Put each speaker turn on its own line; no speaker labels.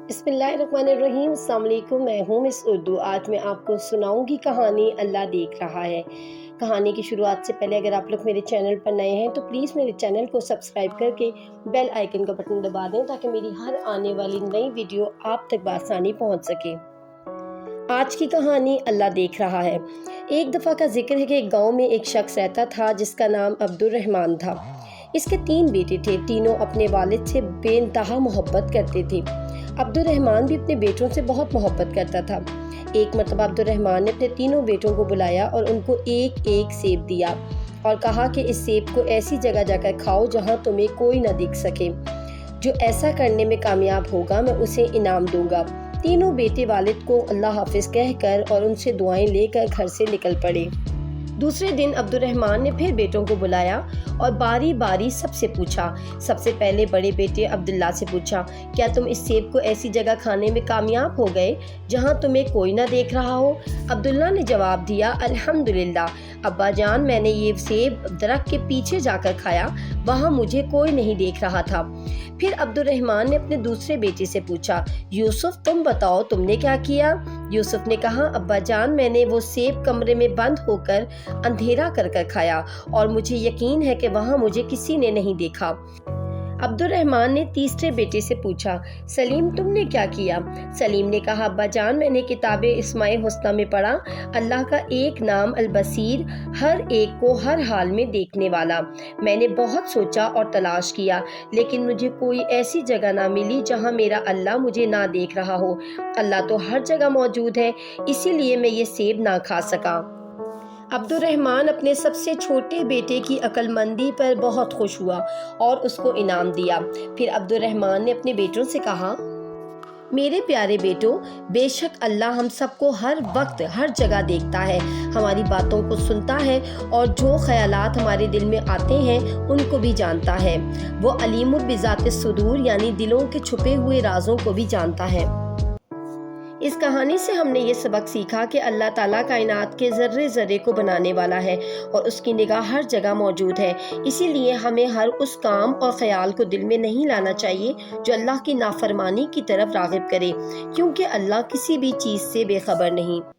بسم اللہ الرحمن الرحیم۔ السلام علیکم، میں ہوں مس اردو۔ آج میں آپ کو سناؤں گی کہانی اللہ دیکھ رہا ہے۔ کہانی کی شروعات سے پہلے اگر آپ لوگ میرے چینل پر نئے ہیں تو پلیز میرے چینل کو سبسکرائب کر کے بیل آئیکن کا بٹن دبا دیں تاکہ میری ہر آنے والی نئی ویڈیو آپ تک بآسانی پہنچ سکے۔ آج کی کہانی اللہ دیکھ رہا ہے۔ ایک دفعہ کا ذکر ہے کہ ایک گاؤں میں ایک شخص رہتا تھا جس کا نام عبد الرحمن تھا۔ اس کے 3 بیٹے تھے، تینوں اپنے والد سے بے انتہا محبت کرتے تھے۔ عبد الرحمن بھی اپنے بیٹوں سے بہت محبت کرتا تھا۔ ایک مرتبہ عبد الرحمن نے اپنے تینوں بیٹوں کو بلایا اور ان کو ایک ایک سیب دیا اور کہا کہ اس سیب کو ایسی جگہ جا کر کھاؤ جہاں تمہیں کوئی نہ دیکھ سکے۔ جو ایسا کرنے میں کامیاب ہوگا میں اسے انعام دوں گا۔ تینوں بیٹے والد کو اللہ حافظ کہہ کر اور ان سے دعائیں لے کر گھر سے نکل پڑے۔ دوسرے دن عبد الرحمن نے پھر بیٹوں کو بلایا اور باری باری سب سے پوچھا۔ سب سے پہلے بڑے بیٹے عبداللہ سے پوچھا، کیا تم اس سیب کو ایسی جگہ کھانے میں کامیاب ہو گئے جہاں تمہیں کوئی نہ دیکھ رہا ہو؟ عبداللہ نے جواب دیا، الحمدللہ ابا جان، میں نے یہ سیب درخت کے پیچھے جا کر کھایا، وہاں مجھے کوئی نہیں دیکھ رہا تھا۔ پھر عبد الرحمن نے اپنے دوسرے بیٹے سے پوچھا، یوسف تم بتاؤ تم نے کیا کیا؟ یوسف نے کہا، ابا جان، میں نے وہ سیب کمرے میں بند ہو کر اندھیرا کر کھایا اور مجھے یقین ہے کہ وہاں مجھے کسی نے نہیں دیکھا۔ عبد الرحمن نے تیسرے بیٹے سے پوچھا، سلیم تم نے کیا کیا؟ سلیم نے کہا، ابا جان، میں نے کتاب اسماء الحسنی میں پڑھا، اللہ کا ایک نام البصیر، ہر ایک کو ہر حال میں دیکھنے والا۔ میں نے بہت سوچا اور تلاش کیا لیکن مجھے کوئی ایسی جگہ نہ ملی جہاں میرا اللہ مجھے نہ دیکھ رہا ہو۔ اللہ تو ہر جگہ موجود ہے، اسی لیے میں یہ سیب نہ کھا سکا۔ عبد الرحمن اپنے سب سے چھوٹے بیٹے کی عقل مندی پر بہت خوش ہوا اور اس کو انعام دیا۔ پھر عبد الرحمن نے اپنے بیٹوں سے کہا، میرے پیارے بیٹوں، بے شک اللہ ہم سب کو ہر وقت ہر جگہ دیکھتا ہے، ہماری باتوں کو سنتا ہے اور جو خیالات ہمارے دل میں آتے ہیں ان کو بھی جانتا ہے۔ وہ علیم بذات الصدور یعنی دلوں کے چھپے ہوئے رازوں کو بھی جانتا ہے۔ اس کہانی سے ہم نے یہ سبق سیکھا کہ اللہ تعالیٰ کائنات کے ذرے ذرے کو بنانے والا ہے اور اس کی نگاہ ہر جگہ موجود ہے۔ اسی لیے ہمیں ہر اس کام اور خیال کو دل میں نہیں لانا چاہیے جو اللہ کی نافرمانی کی طرف راغب کرے، کیونکہ اللہ کسی بھی چیز سے بے خبر نہیں۔